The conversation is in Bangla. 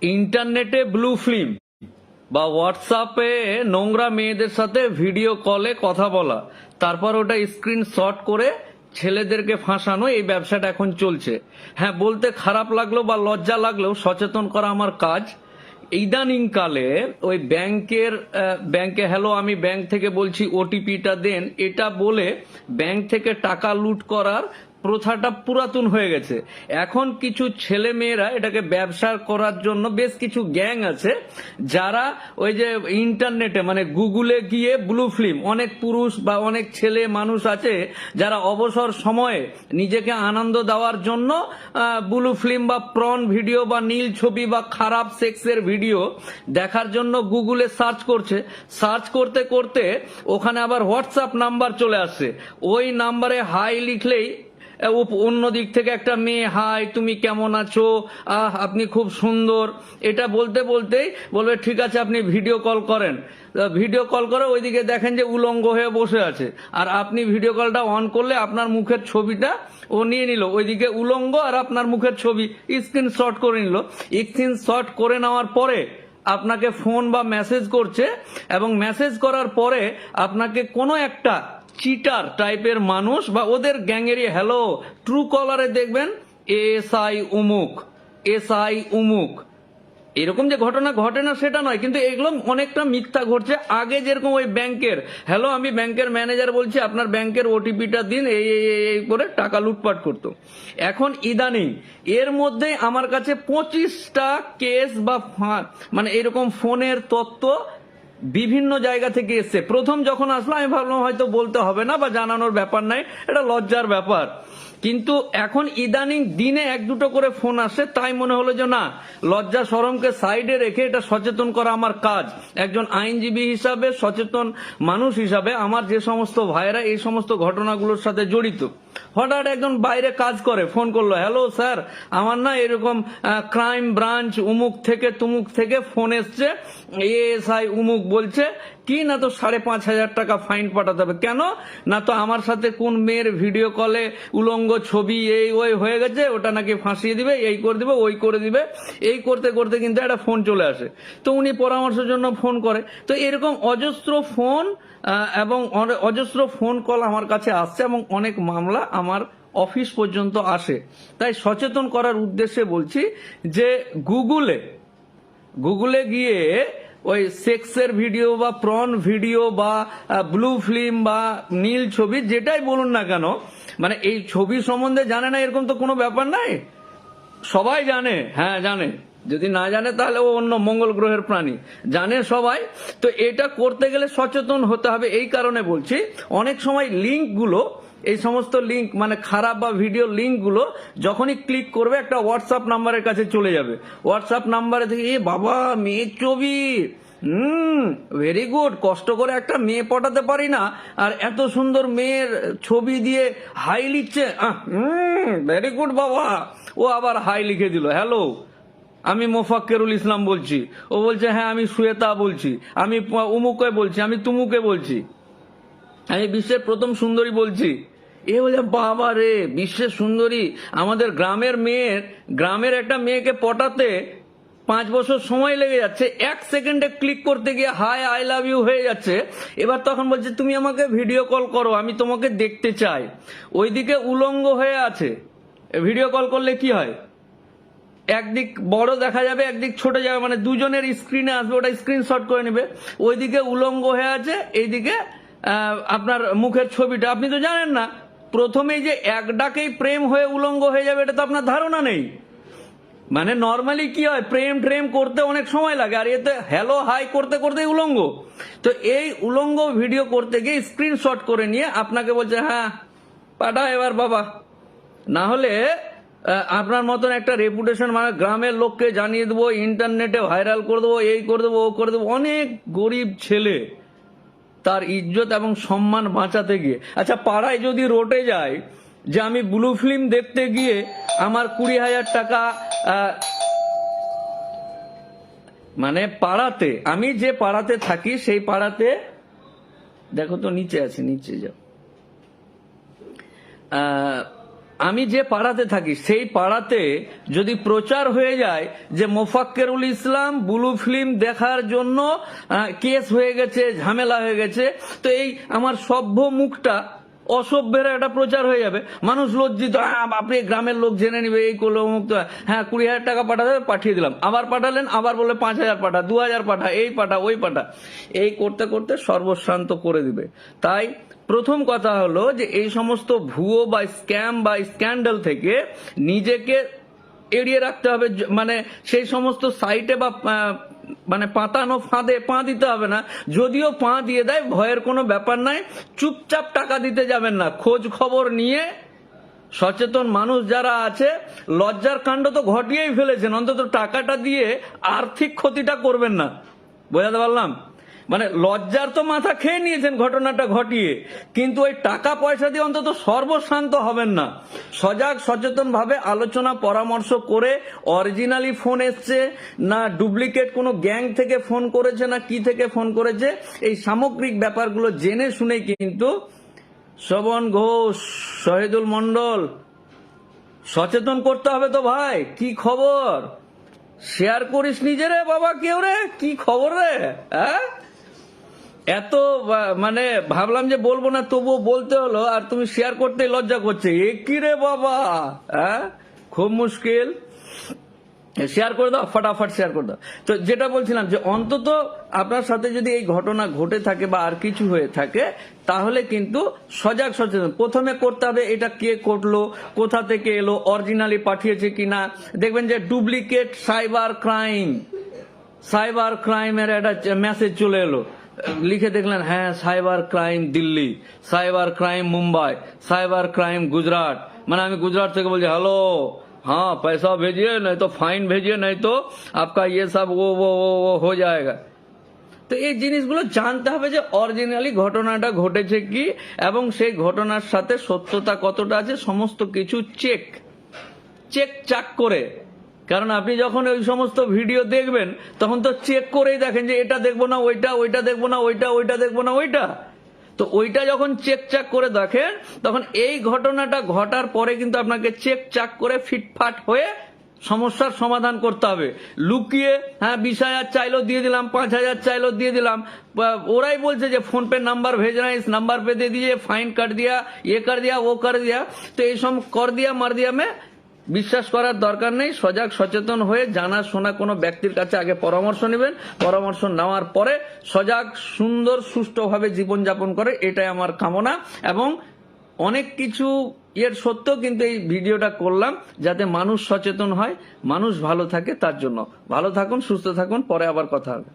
ইন্টারনেটে ব্লু ফিল্ম বা হোয়াটসঅ্যাপে নোংরা মেয়েদের সাথে ভিডিও কলে কথা বলা, তারপর ওটা স্ক্রিনশট করে ছেলেদেরকে ফাঁসানো, এই ব্যবসাটা এখন চলছে। হ্যাঁ, বলতে খারাপ লাগলো বা লজ্জা লাগলেও সচেতন করা আমার কাজ। ইদানিং কালে ওই ব্যাংকে হ্যালো আমি ব্যাংক থেকে বলছি ওটিপিটা দেন, এটা বলে ব্যাংক থেকে টাকা লুট করার প্রথাটা পুরাতন হয়ে গেছে। এখন কিছু ছেলে মেয়েরা এটাকে ব্যবসা করার জন্য বেশ কিছু গ্যাং আছে, যারা ওই যে ইন্টারনেটে মানে গুগলে গিয়ে ব্লু ফিল্ম, অনেক পুরুষ বা অনেক ছেলে মানুষ আছে যারা অবসর সময়ে নিজেকে আনন্দ দেওয়ার জন্য ব্লু ফিল্ম বা প্রন ভিডিও বা নীল ছবি বা খারাপ সেক্সের ভিডিও দেখার জন্য গুগলে সার্চ করছে। সার্চ করতে করতে ওখানে আবার হোয়াটসঅ্যাপ নাম্বার চলে আসছে। ওই নাম্বারে হাই লিখলেই অন্য দিক থেকে একটা মেয়ে, হাই তুমি কেমন আছো, আপনি খুব সুন্দর, এটা বলতে বলতেই বলবে ঠিক আছে আপনি ভিডিও কল করেন। ভিডিও কল করে ওইদিকে দেখেন যে উলঙ্গ হয়ে বসে আছে, আর আপনি ভিডিও কলটা অন করলে আপনার মুখের ছবিটা ও নিয়ে নিল, ওইদিকে উলঙ্গ আর আপনার মুখের ছবি স্ক্রিনশট করে নিল। স্ক্রিনশট করে নেওয়ার পরে আপনাকে ফোন বা মেসেজ করছে, এবং মেসেজ করার পরে আপনাকে কোনো একটা চিটার টাইপের মানুষ বা ওদের গ্যাংয়েরই, হ্যালো ট্রু কলারে দেখবেন এসআই উমুক, এরকম যে ঘটনা ঘটে না সেটা নয়, কিন্তু এগুলো অনেকটা মিথ্যা ঘটছে। আগে যেরকম ওই ব্যাংকের, হ্যালো আমি ব্যাংকের ম্যানেজার বলছি আপনার ব্যাংকের ওটিপিটা দিন, এই করে টাকা লুটপাট করতো। এখন ইদানিং এর মধ্যে আমার কাছে 25টা কেস বা মানে এরকম ফোনের তথ্য বিভিন্ন জায়গা থেকে এসছে। প্রথম যখন আসলো আমি ভাবলাম হয়তো বলতে হবে না বা জানানোর ব্যাপার নাই, এটা লজ্জার ব্যাপার। কিন্তু এখন ইদানিং দিনে 1-2টো করে ফোন আসে, তাই মনে হলো যে না, লজ্জা শরমকে সাইডে রেখে এটা সচেতন করা আমার কাজ। একজন আইনজীবী হিসাবে, সচেতন মানুষ হিসাবে আমার যে সমস্ত ভাইরা এই সমস্ত ঘটনাগুলোর সাথে জড়িত, হঠাৎ একজন বাইরে কাজ করে ফোন করলো, হ্যালো স্যার আমার না এরকম ক্রাইম ব্রাঞ্চ উমুক থেকে তুমুক থেকে ফোন এসছে, এএসআই উমুক বলছে কি না তো 5,500 টাকা ফাইন পাঠাতে হবে। কেন না, তো আমার সাথে কোন মেয়ের ভিডিও কলে উলঙ্গ ছবি এই ওই হয়ে গেছে, ওটা নাকি ফাঁসিয়ে দিবে, এই করে দিবে ওই করে দিবে। এই করতে করতে কিন্তু একটা ফোন চলে আসে, তো উনি পরামর্শের জন্য ফোন করে। তো এরকম অজস্র ফোন এবং অজস্র ফোন কল আমার কাছে আসছে, এবং অনেক মামলা আমার অফিস পর্যন্ত আসে। তাই সচেতন করার উদ্দেশ্যে বলছি যে গুগলে গিয়ে ওই সেক্সের ভিডিও বা প্রন ভিডিও বা ব্লু ফিল্ম বা নীল ছবি যেটাই বলুন না কেন, মানে এই ছবি সম্বন্ধে জানে না এরকম তো কোনো ব্যাপার নাই, সবাই জানে। হ্যাঁ জানে, যদি না জানে তাহলে ও অন্য মঙ্গল গ্রহের প্রাণী, জানে সবাই। তো এটা করতে গেলে সচেতন হতে হবে। এই কারণে বলছি, অনেক সময় লিঙ্কগুলো, এই সমস্ত লিঙ্ক মানে খারাপ বা ভিডিও লিঙ্কগুলো যখনই ক্লিক করবে একটা হোয়াটসঅ্যাপ নাম্বারের কাছে চলে যাবে। হোয়াটসঅ্যাপ নাম্বারে থেকে এ বাবা মেয়ের ছবি, ভেরি গুড, কষ্ট করে একটা মেয়ে পটাতে পারি না, আর এত সুন্দর মেয়ের ছবি দিয়ে হাই লিখছে, ভেরি গুড বাবা। ও আবার হাই লিখে দিল, হ্যালো আমি মোফাক্কেরুল ইসলাম বলছি। ও বলছে হ্যাঁ আমি শ্বেতা বলছি, আমি উমুকে বলছি, আমি তুমুকে বলছি, আমি বিশ্বের প্রথম সুন্দরী বলছি। এ বলে বাবা রে, বিশ্বের সুন্দরী, আমাদের গ্রামের একটা মেয়েকে পটাতে 5 বছর সময় লেগে যাচ্ছে, 1 সেকেন্ডে ক্লিক করতে গিয়ে হাই আই লাভ ইউ হয়ে যাচ্ছে। এবার তখন বলছে তুমি আমাকে ভিডিও কল করো, আমি তোমাকে দেখতে চাই। ওইদিকে উলঙ্গ হয়ে আছে, ভিডিও কল করলে কি হয়, একদিক বড় দেখা যাবে একদিক ছোট যাবে, মানে দুজনের স্ক্রিনে আসবে, ওটা স্ক্রিনশট করে নেবে। ওইদিকে উলঙ্গ হয়ে আছে, এইদিকে আপনার মুখের ছবিটা। আপনি তো জানেন না, প্রথমেই যে এক ডাকেই প্রেম হয়ে উলঙ্গ হয়ে যাবে এটা তো আপনার ধারণা নেই। মানে নর্মালি কি হয়, প্রেম করতে অনেক সময় লাগে, আর এতে হ্যালো হাই করতে করতে উলঙ্গ। তো এই উলঙ্গ ভিডিও করতে গিয়ে স্ক্রিনশট করে নিয়ে আপনাকে বলছে হ্যাঁ পাঠা এবার বাবা, না হলে আপনার মতন একটা রেপুটেশন মানে গ্রামের লোককে জানিয়ে দেবো, ইন্টারনেটে ভাইরাল করে দেবো, এই করে দেবো ও করে দেবো। অনেক গরিব ছেলে তার ইজ্জত এবং সম্মান বাঁচাতে গিয়ে, আচ্ছা পাড়ায় যদি রোটে যায় যে আমি ব্লু ফিল্ম দেখতে গিয়ে আমার 20,000 টাকা, মানে পাড়াতে, আমি যে পাড়াতে থাকি সেই পাড়াতে, দেখো তো নিচে আছে, নিচে যাও, আমি যে পাড়াতে থাকি সেই পাড়াতে যদি প্রচার হয়ে যায় যে মোফাক্কেরুল ইসলাম ব্লু ফিল্ম দেখার জন্য কেস হয়ে গেছে, ঝামেলা হয়ে গেছে, তো এই আমার সভ্য মুখটা অসভ্যের একটা প্রচার হয়ে যাবে, মানুষ লজ্জিত, আপনি গ্রামের লোক জেনে নিবে, এই করলো মুক্ত, হ্যাঁ 20,000 টাকা পাঠাতে হবে, পাঠিয়ে দিলাম, আবার পাঠালেন, আবার বলে 5,000 পাঠা, 2,000 পাঠা, এই পাঠা ওই পাঠা, এই করতে করতে সর্বশ্রান্ত করে দিবে। তাই প্রথম কথা হলো যে এই সমস্ত ভুয়ো বা স্ক্যাম বা স্ক্যান্ডাল থেকে নিজেকে এড়িয়ে রাখতে হবে। মানে সেই সমস্ত সাইটে বা মানে পাতানো ফাঁদে পা দিতে হবে না, যদিও পা দিয়ে দেয় ভয়ের কোনো ব্যাপার নাই, চুপচাপ টাকা দিতে যাবেন না, খোঁজ খবর নিয়ে সচেতন মানুষ যারা আছে লজ্জার কাণ্ড তো ঘটিয়েই ফেলেছেন, অন্তত টাকাটা দিয়ে আর্থিক ক্ষতিটা করবেন না। বোঝাতে পারলাম? মানে লজ্জার তো মাথা খেয়ে নিয়েছেন ঘটনাটা ঘটিয়ে, কিন্তু ওই টাকা পয়সা দিয়ে অন্তত সর্বশান্ত হবেন না। সজাগ সচেতন ভাবে আলোচনা পরামর্শ করে অরিজিনালি ফোন এসছে না ডুপ্লিকেট কোনো গ্যাং থেকে ফোন করেছে না কি থেকে ফোন করেছে, এই সামগ্রিক ব্যাপারগুলো জেনে শুনে কিন্তু শ্রবণ ঘোষ, শহীদুল মন্ডল, সচেতন করতে হবে তো ভাই। কি খবর? শেয়ার করিস নিজেরে বাবা, কেউ রে, কি খবর রে? হ্যাঁ, এত মানে ভাবলাম যে বলবো না, তবুও বলতে হলো, আর তুমি শেয়ার করতে লজ্জা করছে, এ কি রে বাবা? হ্যাঁ, খুব মুশকিল। শেয়ার করে দাও, ফটাফট শেয়ার করে দাও। তো যেটা বলছিলাম যে অন্তত আপনার সাথে যদি এই ঘটনা ঘটে থাকে বা আর কিছু হয়ে থাকে, তাহলে কিন্তু সজাগ সচেতন প্রথমে করতে হবে। এটা কে করলো, কোথা থেকে এলো, অরিজিনালি পাঠিয়েছে কিনা। দেখবেন যে ডুপ্লিকেট সাইবার ক্রাইমের একটা মেসেজ চলে এলো, লিখে দেখলেন হ্যাঁ cyber crime Delhi, cyber crime Mumbai, cyber crime Gujarat. মানে আমি গুজরাট থেকে বলছি, হ্যালো हाँ पैसा भेजिए, नहीं तो फाइन भेजिए, नहीं तो आपका ये सब वो हो जाएगा। তো এই জিনিসগুলো জানতে হবে যে অরিজিনালি ঘটনাটা ঘটেছে কি এবং সেই ঘটনার সাথে সত্যতা কতটা আছে, সমস্ত কিছু চেক চাক করে। কারণ আপনি যখন ওই সমস্ত ভিডিও দেখবেন তখন তো চেক করেই দেখেন যে এটা দেখবো না ওইটা, ওইটা দেখবো না ওইটা, ওইটা দেখবো না ওইটা। তো ওইটা যখন চেক চাক করে দেখেন তখন এই ঘটনাটা ঘটার পরে কিন্তু আপনাকে চেক চাক করে ফিটফাট হয়ে সমস্যার সমাধান করতে হবে। লুকিয়ে হ্যাঁ 20,000 চাইলো দিয়ে দিলাম, 5,000 চাইলো দিয়ে দিলাম, ওরাই বলছে যে ফোন पे नंबर भेजना है, इस नंबर पे दे दीजिए, फाइन कर दिया, ये कर दिया, वो कर दिया। তো এই সব কর দিয়া মার দিয়া মে বিশ্বাস করার দরকার নেই। সজাগ সচেতন হয়ে জানা শোনা কোনো ব্যক্তির কাছে আগে পরামর্শ নেবেন, পরামর্শ নেওয়ার পরে সজাগ সুন্দর সুষ্ঠুভাবে জীবনযাপন করে, এটাই আমার কামনা। এবং অনেক কিছু এর সত্ত্বেও কিন্তু এই ভিডিওটা করলাম যাতে মানুষ সচেতন হয়, মানুষ ভালো থাকে, তার জন্য। ভালো থাকুন, সুস্থ থাকুন, পরে আবার কথা হবে।